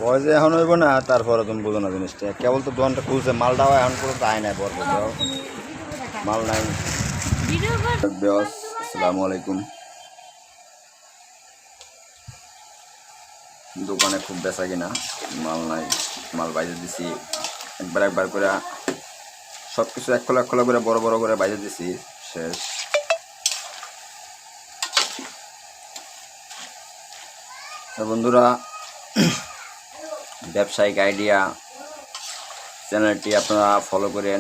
পয়সা এখন হইব না, তারপরে তুমি বুঝো না জিনিসটা। কেবল তো দোকানটা খুলছে, মালটাও এখন পর্যন্ত আয় নাই, বরফ মাল নাই। আসসালামু আলাইকুম। দোকানে খুব বেচা কিনা, মাল নাই, মাল বাইরে দিছি একবার করে, সব কিছু এক খোলা করে বড় বড় করে বাইরে দিছি, শেষ। বন্ধুরা, ব্যবসায়িক আইডিয়া চ্যানেলটি আপনারা ফলো করেন,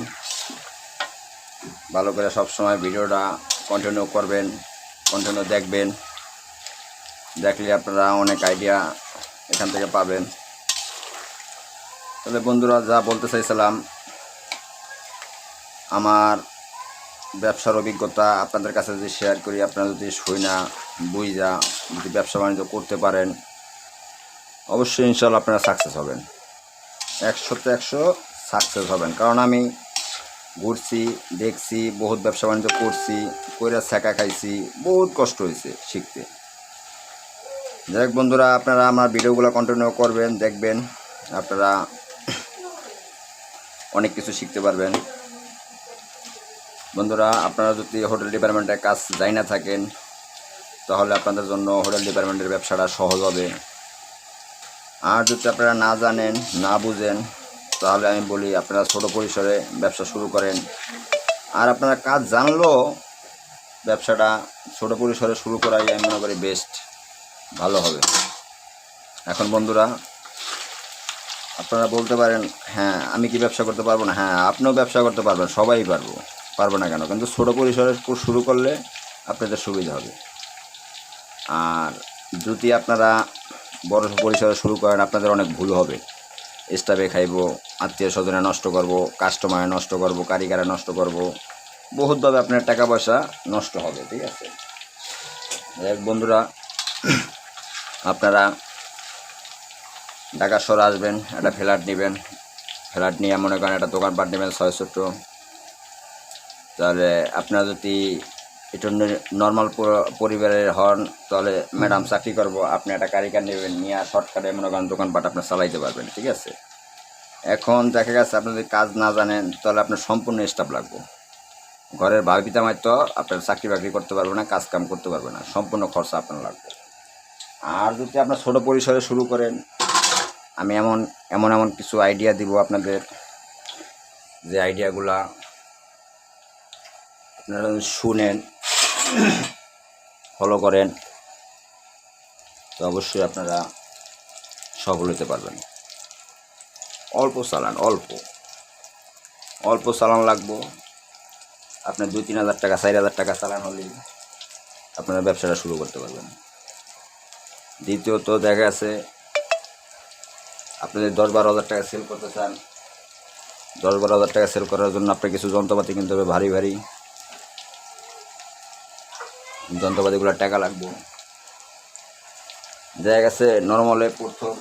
ভালো করে সবসময় ভিডিওটা কন্টিনিউ করবেন, কন্টিনিউ দেখবেন, দেখলে আপনারা অনেক আইডিয়া এখান থেকে পাবেন। তবে বন্ধুরা, যা বলতে চাইছিলাম, আমার ব্যবসার অভিজ্ঞতা আপনাদের কাছে যদি শেয়ার করি, আপনারা যদি শুইনা বুঝা যদি ব্যবসা বাণিজ্য করতে পারেন, অবশ্যই ইনশাল্লাহ আপনারা সাকসেস হবেন, 100% সাকসেস হবেন। কারণ আমি ঘুরছি, দেখছি, বহুত ব্যবসা বাণিজ্য করছি, কইরা ছেঁকা খাইছি, বহুত কষ্ট হয়েছে শিখতে। যাই হোক বন্ধুরা, আপনারা আমার ভিডিওগুলো কন্টিনিউ করবেন, দেখবেন, আপনারা অনেক কিছু শিখতে পারবেন। বন্ধুরা, আপনারা যদি হোটেল ডিপার্টমেন্টের কাজ যাই না থাকেন, তাহলে আপনাদের জন্য হোটেল ডিপার্টমেন্টের ব্যবসাটা সহজ হবে। আর যদি আপনারা না জানেন, না বুঝেন, তাহলে আমি বলি আপনারা ছোট পরিসরে ব্যবসা শুরু করেন। আর আপনারা কাজ জানলেও ব্যবসাটা ছোট পরিসরে শুরু করাই আমি মনে করি বেস্ট, ভালো হবে। এখন বন্ধুরা, আপনারা বলতে পারেন, হ্যাঁ আমি কি ব্যবসা করতে পারবো না? হ্যাঁ, আপনিও ব্যবসা করতে পারবেন, সবাই পারবো না কেন? কিন্তু ছোট পরিসরে শুরু করলে আপনাদের সুবিধা হবে। আর যদি আপনারা বড় পরিসরে শুরু করেন, আপনাদের অনেক ভুল হবে। স্টাফে খাইব, আত্মীয় স্বজনে নষ্ট করব, কাস্টমারে নষ্ট করব, কারিগরে নষ্ট করব, বহুতভাবে আপনার টাকা পয়সা নষ্ট হবে। ঠিক আছে বন্ধুরা, আপনারা ঢাকা শহরে আসবেন, একটা ফ্ল্যাট নেবেন, ফ্ল্যাট নিয়ে মনে করেন একটা দোকানপাট নেবেন 600, তাহলে আপনারা যদি একটু নর্মাল পরিবারের হন, তাহলে ম্যাডাম চাকরি করবো, আপনি একটা কারিগর নেবেন, নিয়ে শর্টকাটে মনে করেন দোকানপাট আপনার চালাইতে পারবেন। ঠিক আছে, এখন দেখা গেছে আপনি যদি কাজ না জানেন, তাহলে আপনার সম্পূর্ণ স্টাফ লাগবে। ঘরের ভাই পিতা মাই তো আপনার চাকরি বাকরি করতে পারবে না, কাজ কাম করতে পারবে না, সম্পূর্ণ খরচা আপনার লাগবে। আর যদি আপনার ছোটো পরিসরে শুরু করেন, আমি এমন কিছু আইডিয়া দিব আপনাদের, যে আইডিয়াগুলা আপনারা শুনেন, ফলো করেন, তো অবশ্যই আপনারা সফল হতে পারবেন। অল্প চালান, অল্প চালান লাগবো। আপনার 2-3 হাজার টাকা, 4 হাজার টাকা চালান হলেই আপনারা ব্যবসাটা শুরু করতে পারবেন। দ্বিতীয়ত দেখা গেছে আপনি যদি 10-12 হাজার টাকা সেল করতে চান, 10-12 হাজার টাকা সেল করার জন্য আপনার কিছু যন্ত্রপাতি কিনতে হবে, ভারী যন্ত্রপাতিগুলো টাকা লাগবে। দেখা গেছে নর্মালে প্রথম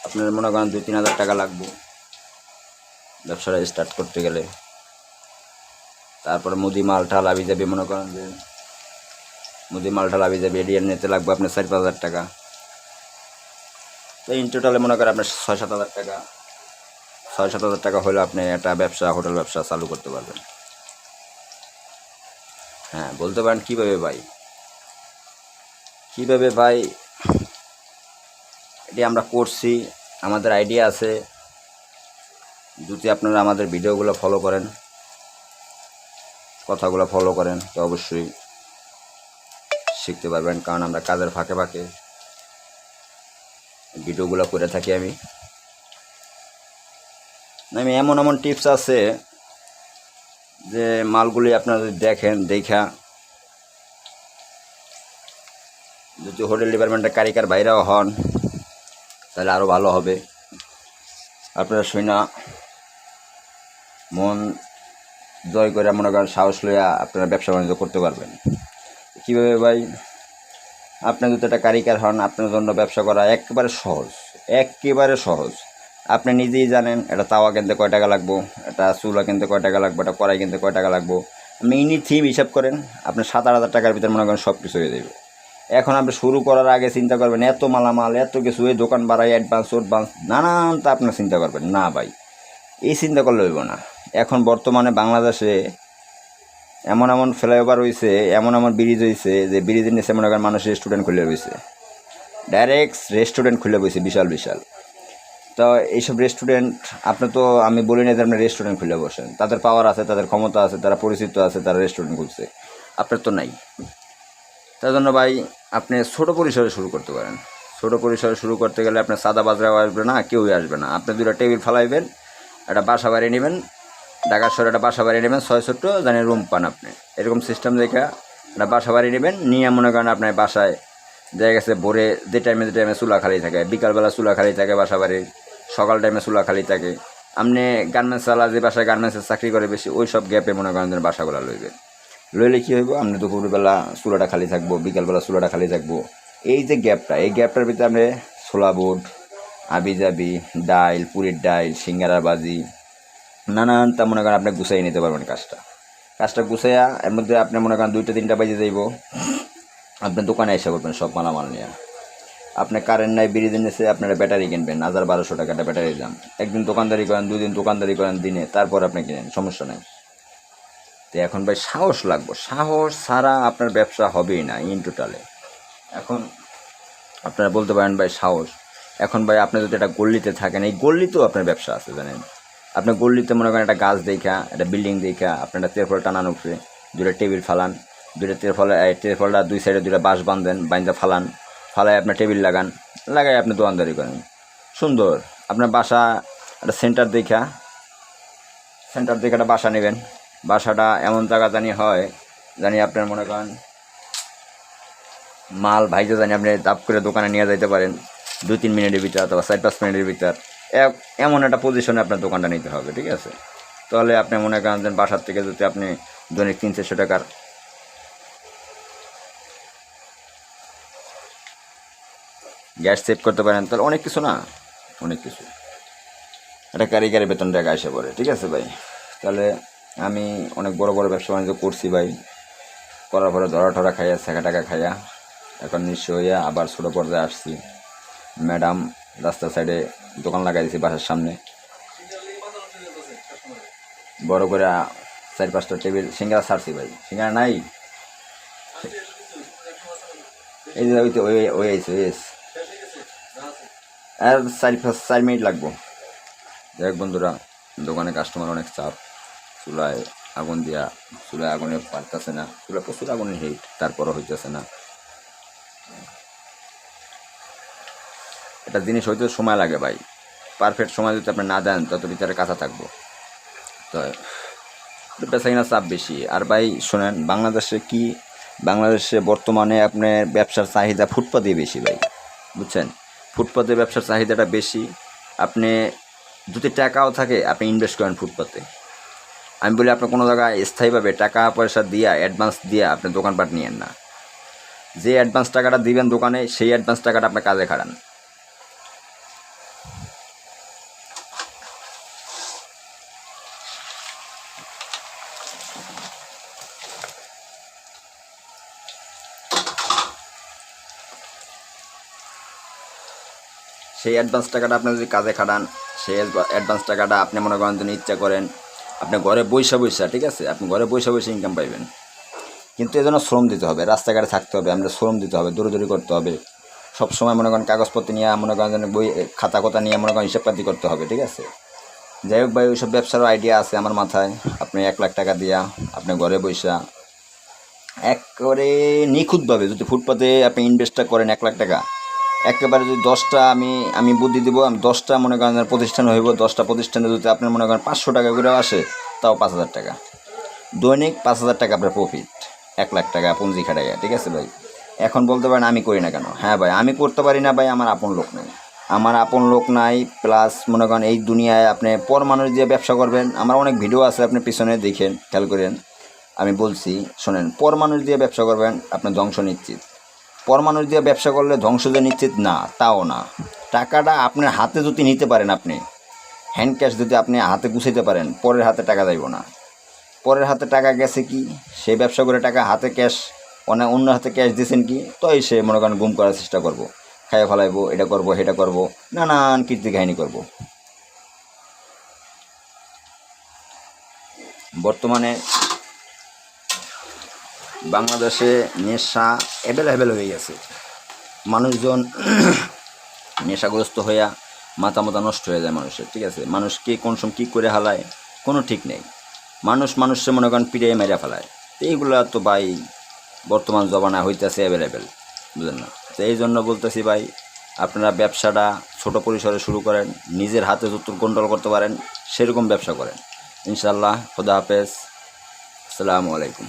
আপনার মনে করেন 2-3 হাজার টাকা লাগবে ব্যবসাটা স্টার্ট করতে গেলে। তারপরে মুদি মালটা লাভি যাবে, মনে করেন যে মুদি মালটা লাভি যাবে, এডিয়ার নিতে লাগবে আপনার 4-5 হাজার টাকা। তো ইন টোটালে মনে করেন আপনার 6-7 হাজার টাকা, 6-7 হাজার টাকা হলে আপনি একটা ব্যবসা, হোটেল ব্যবসা চালু করতে পারবেন। হ্যাঁ, বলতে পারেন কীভাবে ভাই, এটি আমরা করছি, আমাদের আইডিয়া আছে। যদি আপনারা আমাদের ভিডিওগুলো ফলো করেন, কথাগুলো ফলো করেন, তো অবশ্যই শিখতে পারবেন। কারণ আমরা কাজের ফাঁকে ভিডিওগুলো করে থাকি। আমি এমন টিপস আছে যে মালগুলি আপনারা যদি দেখেন, যদি হোটেল ডিপার্টমেন্টের কারিগর বাইরেও হন, তাহলে আরও ভালো হবে। আপনারা শুনে মন জয় করে মনে করেন সাহস লইয়া আপনারা ব্যবসা বাণিজ্য করতে পারবেন। কীভাবে ভাই? আপনি যদি একটা কারিগর হন, আপনার জন্য ব্যবসা করা একেবারে সহজ। আপনি নিজেই জানেন এটা তাওয়া কিনতে কয় টাকা লাগবো, এটা চুলা কিনতে কয় টাকা লাগবো, এটা কড়াই কিনতে কয় টাকা লাগবো। আপনি থিম হিসাব করেন, আপনি 7-8 হাজার টাকার ভিতরে মনে করেন সব কিছু হয়ে যাবে। এখন আপনি শুরু করার আগে চিন্তা করবেন এত মালামাল এত কিছু, এই দোকান বাড়াই অ্যাডভান্স নানান, তা আপনার চিন্তা করবেন না ভাই, এই চিন্তা করলে হইব না। এখন বর্তমানে বাংলাদেশে এমন এমন ফ্লাইওভার হয়েছে, এমন এমন ব্রিজ হয়েছে যে ব্রিজের নিচে মনে করেন মানুষ রেস্টুরেন্ট খুলে রয়েছে, ডাইরেক্ট রেস্টুরেন্ট খুলে বসে বিশাল বিশাল। তো এইসব রেস্টুরেন্ট আপনি তো, আমি বলি না যে আপনি রেস্টুরেন্ট খুলে বসেন, তাদের পাওয়ার আছে, তাদের ক্ষমতা আছে, তারা পরিচিত আছে, তারা রেস্টুরেন্ট খুলছে, আপনার তো নাই। তার জন্য ভাই আপনি ছোটো পরিসরে শুরু করতে পারেন। ছোটো পরিসরে শুরু করতে গেলে আপনার সাদা বাজরাও আসবে না, কেউই আসবে না। আপনি দুটো টেবিল ফালাইবেন, একটা বাসা বাড়ি নেবেন, ঢাকার শহরে একটা বাসা বাড়ি নেবেন, 6 ছোট্ট জানি রুম পান আপনি, এরকম সিস্টেম দেখে একটা বাসা বাড়ি নেবেন, নিয়ে মনে করেন আপনার বাসায় দেখা গেছে ভোরে যে টাইমে চুলা খালি থাকে, বিকালবেলা চুলা খালি থাকে বাসা বাড়ির, সকাল টাইমে চুলা খালি থাকে। আপনি গার্মেন্টস চালা, যে বাসায় গার্মেন্টসের চাকরি করে বেশি, ওই সব গ্যাপে মনে করেন বাসাগুলো লইবেন। লইলে কী হইব, আপনি দুপুরবেলা চুলাটা খালি থাকবো, বিকালবেলা চুলাটা খালি থাকবো। এই যে গ্যাপটা, এই গ্যাপটার ভিতরে আপনি ছোলা বুট, আবিজাবি, ডাইল, পুরির ডাইল, সিঙ্গারা বাজি, নানান তা মনে করেন আপনি গুছাই নিতে পারবেন কাজটা গুছাইয়া। এর মধ্যে আপনি মনে করেন 2টা-3টা বাজে যাইব, আপনার দোকানে এসে করবেন সব মালামাল নিয়ে। আপনি কারেন্ট নাই, ব্রিজের নিচে আপনারা ব্যাটারি কিনবেন 1000-1200 টাকাটা ব্যাটারির দাম। একদিন দোকানদারি করেন, 2 দিন দোকানদারি করেন দিনে, তারপর আপনি কিনেন, সমস্যা নেই। তো এখন ভাই সাহস লাগবে, সাহস ছাড়া আপনার ব্যবসা হবেই না ইন টোটালে। এখন আপনারা বলতে পারেন ভাই সাহস, এখন ভাই আপনি যদি একটা গল্লিতে থাকেন, এই গল্লিতেও আপনার ব্যবসা আছে জানেন। আপনি গল্লিতে মনে করেন একটা গাছ দেখা, একটা বিল্ডিং দেখা, আপনার একটা তেরফল টানান উপরে, 2টা টেবিল ফালান, 2টা তেরফলটা 2 সাইডে 2টা বাঁশ বাঁধেন, বাইন্দা ফালাই আপনার টেবিল লাগাই আপনি দোকানদারি করেন সুন্দর। আপনার বাসা একটা সেন্টার দেখা একটা বাসা নেবেন, বাসাটা এমন জায়গা জানি আপনার মনে করেন মাল ভাইতে জানি আপনি দাপ করে দোকানে নিয়ে যাইতে পারেন 2-3 মিনিটের ভিতর অথবা 4-5 মিনিটের ভিতর। এমন একটা পজিশনে আপনার দোকানটা নিতে হবে, ঠিক আছে? তাহলে আপনি মনে করেন যে বাসার থেকে যদি আপনি দৈনিক 300-400 টাকার গ্যাস সেভ করতে পারেন, তাহলে অনেক কিছু না, অনেক কিছু একটা কারিগরি বেতন টাকা এসে পড়ে, ঠিক আছে ভাই? তাহলে আমি অনেক বড় বড় ব্যবসা বাণিজ্য করছি ভাই, করার পরে ধরা খাইয়া, ছেঁকা টাকা খাইয়া এখন নিঃস্ব হইয়া আবার ছোটো পর্যায়ে আসছি। ম্যাডাম রাস্তার সাইডে দোকান লাগাই দিয়েছি বাসার সামনে, বড় করে 4-5টা টেবিল সিঙ্গারা ছাড়ছি ভাই। সিঙ্গারা নাই, এই যে ওই আইসে আর 4 মিনিট লাগবো। যাই হোক বন্ধুরা, দোকানে কাস্টমার অনেক চাপ, চুলায় আগুনে পারতেছে না, চুলায় প্রচুর আগুনের হিট, তারপরও হইতেছে না। একটা জিনিস হইতে সময় লাগে ভাই, পারফেক্ট সময় যদি আপনি না দেন তত ভিতরে কাঁচা থাকবো। তো বেচাকিনা চাপ বেশি। আর ভাই শোনেন, বাংলাদেশে বর্তমানে আপনার ব্যবসার চাহিদা ফুটপাতে বেশি ভাই, বুঝছেন? ফুটপাতে ব্যবসার চাহিদাটা বেশি। আপনি যদি টাকাও থাকে আপনি ইনভেস্ট করেন ফুটপাতে। আমি বলি আপনি কোনো জায়গায় স্থায়ীভাবে টাকা পয়সা দিয়া, অ্যাডভান্স দিয়া আপনি দোকানপাট নিয়েন না। যে অ্যাডভান্স টাকাটা দিবেন দোকানে, সেই অ্যাডভান্স টাকাটা আপনার কাজে খাটান। সেই অ্যাডভান্স টাকাটা আপনি যদি কাজে খাটান, সেই অ্যাডভান্স টাকাটা আপনি মনে করেন যদি ইচ্ছা করেন আপনি ঘরে বৈশা, ঠিক আছে? আপনি ঘরে বৈশা ইনকাম পাইবেন। কিন্তু এজন্য শ্রম দিতে হবে, রাস্তাঘাটে থাকতে হবে, আমরা শ্রম দিতে হবে, দৌড়াদৌড়ি করতে হবে, সবসময় মনে করেন কাগজপত্র নিয়ে, মনে করেন বই খাতা নিয়ে মনে করেন হিসাবপাতি করতে হবে, ঠিক আছে? যাই হোক ভাই, ওইসব ব্যবসারও আইডিয়া আছে আমার মাথায়। আপনি 1 লাখ টাকা দিয়া আপনি ঘরে বৈশা একবারে নিখুঁতভাবে যদি ফুটপাতে আপনি ইনভেস্টটা করেন 1 লাখ টাকা, একেবারে যদি 10টা আমি বুদ্ধি দিব, আমি 10টা মনে করেন প্রতিষ্ঠান হইব, 10টা প্রতিষ্ঠানে যদি আপনার মনে করেন 500 টাকা করে আসে, তাও 5000 টাকা দৈনিক, 5000 টাকা আপনার প্রফিট, 1 লাখ টাকা পুঁজি খাটাইয়া, ঠিক আছে ভাই? এখন বলতে পারেন আমি করি না কেন? হ্যাঁ ভাই, আমি করতে পারি না ভাই, আমার আপন লোক নাই, প্লাস মনে করেন এই দুনিয়ায় আপনি পর মানুষ দিয়ে ব্যবসা করবেন। আমার অনেক ভিডিও আছে, আপনি পিছনে দেখেন, খেয়াল করেন, আমি বলছি শোনেন, পর মানুষ দিয়ে ব্যবসা করবেন আপনি ধ্বংস নিশ্চিত। পর মানুষ দিয়ে ব্যবসা করলে ধ্বংস যে নিশ্চিত না, তাও না। টাকাটা আপনার হাতে যদি নিতে পারেন, আপনি হ্যান্ড ক্যাশ যদি আপনি হাতে গুছাইতে পারেন, পরের হাতে টাকা যাইব না। পরের হাতে টাকা গেছে কি, সেই ব্যবসা করে টাকা হাতে ক্যাশ অন্য হাতে ক্যাশ দিয়েছেন কি তই সে মনে করেন গুম করার চেষ্টা করবো, খাইয়ে ফেলাইবো, এটা করবো সেটা করবো, নানান কীর্তি কাহিনী করবো। বর্তমানে বাংলাদেশে নেশা অ্যাভেলেবেল হয়ে গেছে। মানুষজন নেশাগ্রস্ত হইয়া মাথা নষ্ট হয়ে যায় মানুষের, ঠিক আছে। মানুষ কে কোন সময় কী করে হালায় কোনো ঠিক নেই। মানুষে মনে করেন পিড়ে মেরে ফেলায়। তো এইগুলা তো ভাই বর্তমান জমানা হইতেছে অ্যাভেলেবেল, বুঝলেন না। তো এই জন্য বলতেছি ভাই, আপনারা ব্যবসাটা ছোট পরিসরে শুরু করেন, নিজের হাতে যত কন্ট্রোল করতে পারেন সেরকম ব্যবসা করেন। ইনশাআল্লাহ। খোদা হাফেজ। আসসালামু আলাইকুম।